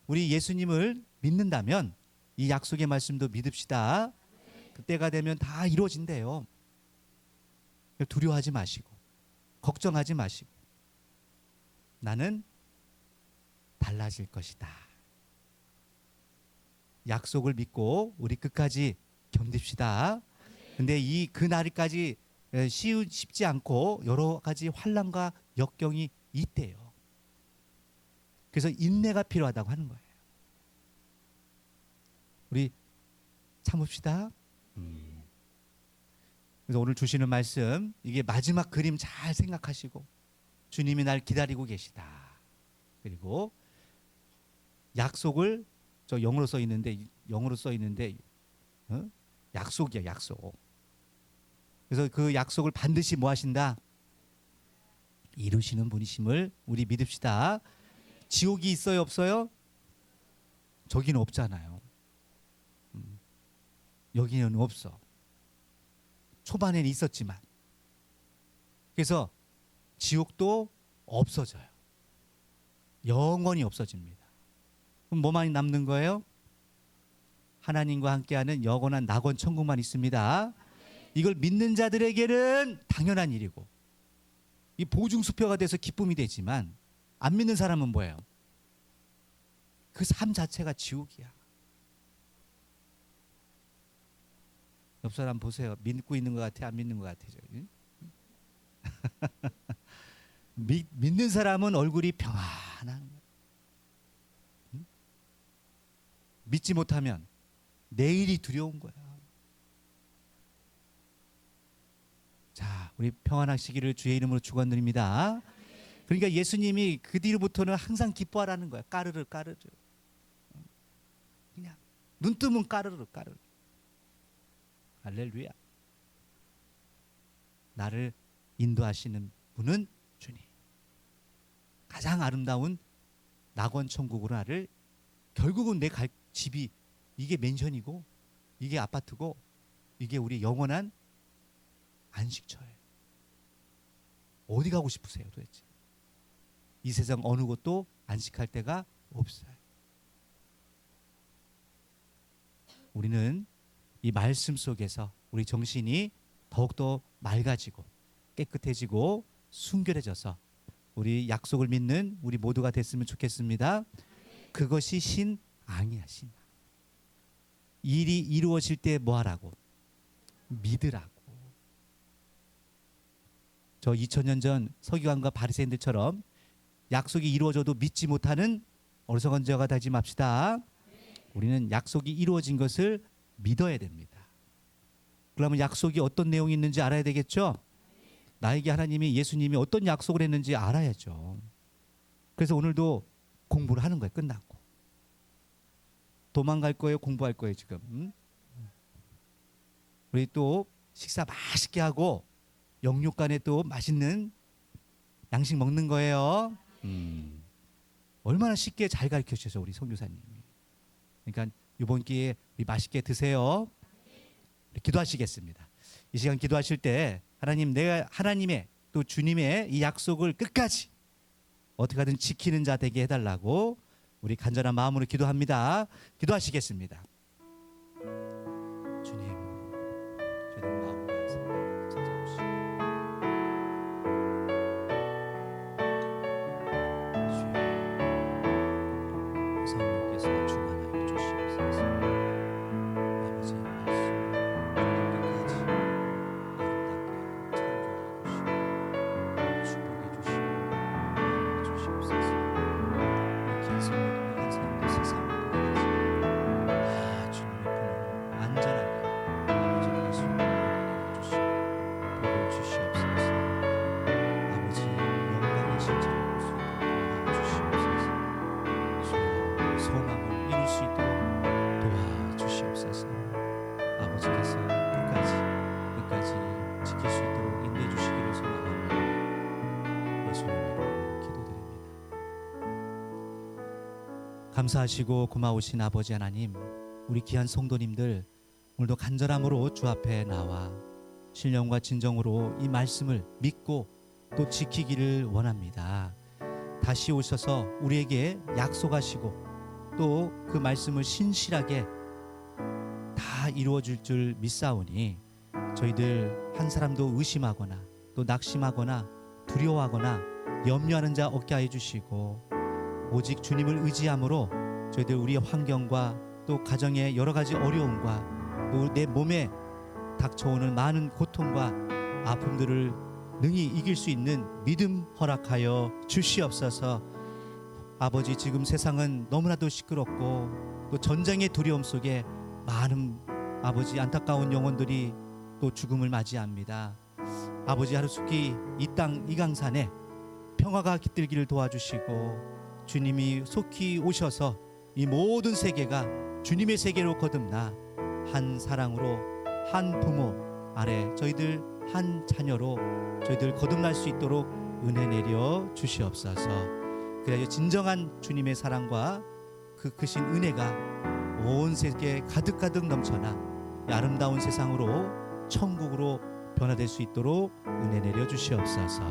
우리 예수님을 믿는다면 이 약속의 말씀도 믿읍시다. 그때가 되면 다 이루어진대요. 두려워하지 마시고 걱정하지 마시고 나는 달라질 것이다. 약속을 믿고 우리 끝까지 견딥시다. 근데 그 날까지 쉽지 않고 여러 가지 환난과 역경이 있대요. 그래서 인내가 필요하다고 하는 거예요. 우리 참읍시다. 그래서 오늘 주시는 말씀, 이게 마지막 그림 잘 생각하시고 주님이 날 기다리고 계시다. 그리고 약속을, 저 영어로 써 있는데 약속이야, 약속. 그래서 그 약속을 반드시 뭐 하신다? 이루시는 분이심을 우리 믿읍시다. 지옥이 있어요, 없어요? 저기는 없잖아요. 여기는 없어. 초반에는 있었지만. 그래서 지옥도 없어져요. 영원히 없어집니다. 그럼 뭐만 남는 거예요? 하나님과 함께하는 영원한 낙원 천국만 있습니다. 이걸 믿는 자들에게는 당연한 일이고, 이 보증수표가 돼서 기쁨이 되지만, 안 믿는 사람은 뭐예요? 그 삶 자체가 지옥이야. 옆 사람 보세요. 믿고 있는 것 같아, 안 믿는 것 같아요? 믿는 사람은 얼굴이 평안한 거야. 믿지 못하면 내일이 두려운 거야. 자, 우리 평안하시기를 주의 이름으로 축원드립니다. 그러니까 예수님이 그 뒤로부터는 항상 기뻐하라는 거야. 까르르 까르르. 그냥 눈 뜨면 까르르 까르르. 할렐루야. 나를 인도하시는 분은 주님. 가장 아름다운 낙원 천국으로 나를, 결국은 내 갈 집이 이게 맨션이고 이게 아파트고 이게 우리 영원한 안식처예요. 어디 가고 싶으세요 도대체? 이 세상 어느 곳도 안식할 데가 없어요. 우리는 이 말씀 속에서 우리 정신이 더욱더 맑아지고 깨끗해지고 순결해져서 우리 약속을 믿는 우리 모두가 됐으면 좋겠습니다. 그것이 신앙이야, 신앙. 일이 이루어질 때 뭐 하라고? 믿으라고. 저 2000년 전 서기관과 바리새인들처럼 약속이 이루어져도 믿지 못하는 어리석은 자가 되지 맙시다. 우리는 약속이 이루어진 것을 믿어야 됩니다. 그러면 약속이 어떤 내용이 있는지 알아야 되겠죠? 나에게 하나님이, 예수님이 어떤 약속을 했는지 알아야죠. 그래서 오늘도 공부를 하는 거예요. 끝나고. 도망갈 거예요? 공부할 거예요 지금? 우리 또 식사 맛있게 하고 영육간에 또 맛있는 양식 먹는 거예요. 얼마나 쉽게 잘 가르쳐 주셔서 우리 선교사님이. 그러니까 이번 기회에 우리 맛있게 드세요. 기도하시겠습니다. 이 시간 기도하실 때 하나님, 내가 하나님의 또 주님의 이 약속을 끝까지 어떻게 하든 지키는 자 되게 해달라고 우리 간절한 마음으로 기도합니다. 기도하시겠습니다. 주님, 저희들 마음을 다해서 찾아주시고 주여, 성령께서 충만하여 주시옵소서. 아버지의 말씀 끝까지 아름답게 창조해 주시고 축복해 주시고 도와주시옵소서. 이렇게 성령님의 한 사람도 세상을 떠나서 주님의 품으로 안전하게 아버지 갈 수 있는 은혜를 주시고 복을 주시옵소서. 아버지 영광의 실체를 볼 수 있도록 도와주시옵소서. 주여, 소망을 이룰 수 있도록 도와주시옵소서. 아버지께서 끝까지 지킬 수 있도록 인도해 주시기를 소망하며 예수님 이름으로 기도드립니다. 감사하시고 고마우신 아버지 하나님, 우리 귀한 성도님들 오늘도 간절함으로 주 앞에 나와 신령과 진정으로 이 말씀을 믿고 또 지키기를 원합니다. 다시 오셔서 우리에게 약속하시고 또 그 말씀을 신실하게 다 이루어질 줄 믿사오니 저희들 한 사람도 의심하거나 또 낙심하거나 두려워하거나 염려하는 자 없게 하여 주시고 오직 주님을 의지함으로 저희들 우리의 환경과 또 가정의 여러 가지 어려움과 또 내 몸에 닥쳐오는 많은 고통과 아픔들을 능히 이길 수 있는 믿음 허락하여 주시옵소서. 아버지, 지금 세상은 너무나도 시끄럽고 또 전쟁의 두려움 속에 많은 아버지 안타까운 영혼들이 또 죽음을 맞이합니다. 아버지, 하루속히 이 땅 이 강산에 평화가 깃들기를 도와주시고 주님이 속히 오셔서 이 모든 세계가 주님의 세계로 거듭나 한 사랑으로 한 부모 아래 저희들 한 자녀로 저희들 거듭날 수 있도록 은혜 내려 주시옵소서. 그래야 진정한 주님의 사랑과 그 크신 은혜가 온 세계에 가득가득 넘쳐나 이 아름다운 세상으로 천국으로 변화될 수 있도록 은혜 내려 주시옵소서.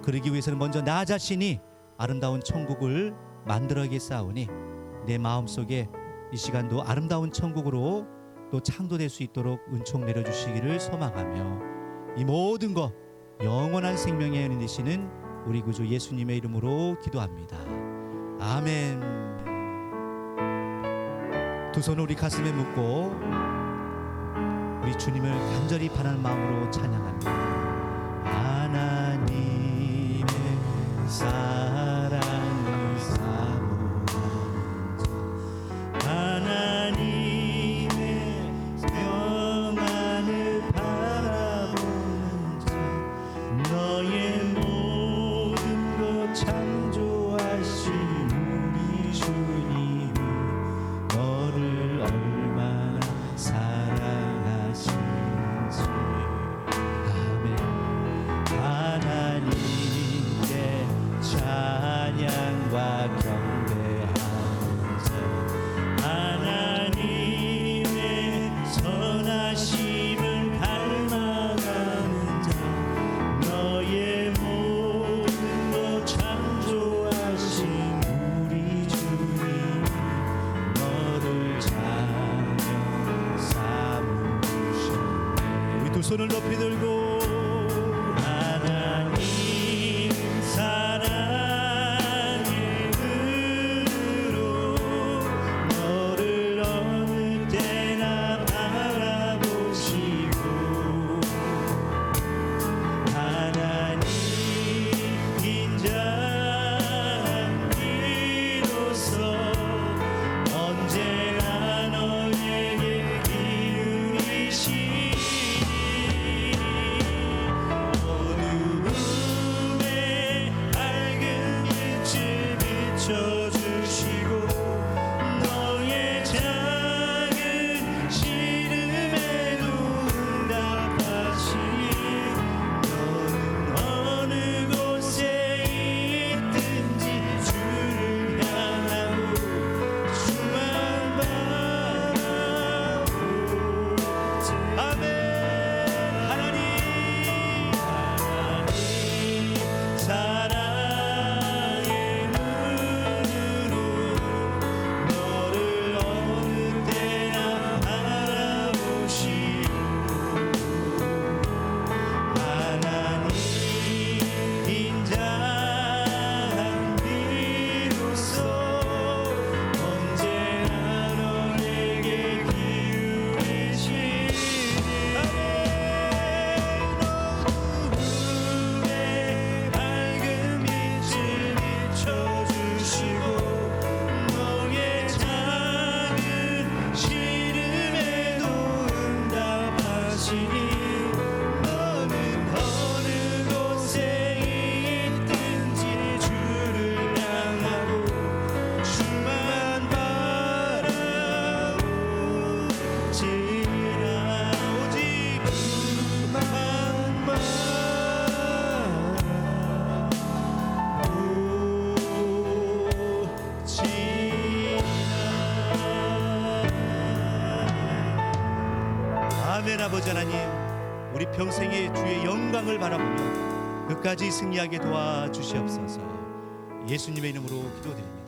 그러기 위해서는 먼저 나 자신이 아름다운 천국을 만들어야겠사오니 내 마음속에 이 시간도 아름다운 천국으로 또 창조될 수 있도록 은총 내려주시기를 소망하며 이 모든 것 영원한 생명의 은혜 되시는 우리 구주 예수님의 이름으로 기도합니다. 아멘. 두 손을 우리 가슴에 묻고 우리 주님을 간절히 바라는 마음으로 찬양합니다. 하나님의 사랑을 사모하는 자, 하나님의 평안을 바라보는 자, 너의 모든 것 창조하신 우리 주님이 너를 얼마나 사랑하신지. 아멘. 하나님께 찬양과 경배하는 자, 하나님의 선하심을 닮아가는 자, 너의 모든 것 창조하신 우리 주님 너를 자녀 삼으셨네. 우리 두 손을 높이 들고 하나님 사랑의 은으로 너를 어느 때나 바라보시고 하나님 인자한 이로써 언제나 너에게 기울이시니 어두움에 밝은 빛을 비춰주시고 너의 작은 시름에도 응답하시니 너는 어느 곳에 있든지 주를 향하고 주만 바라보지. 아멘. 하나님 사랑의 눈으로 너를 어느 때나 바라보시고 하나님 인자한 비로소 언제나 너에게 기울이시니 어두움에 밝은 빛을 비춰주시고 너의 작은 시름에도 응답하시니 너는 어느 곳에 있든지 주를 향하고 주만 바라보지라. 오직 주만 바라보지라. 아멘. 아버지 하나님, 우리 평생에 주의 영광을 바라보며 끝까지 승리하게 도와주시옵소서. 예수님의 이름으로 기도드립니다.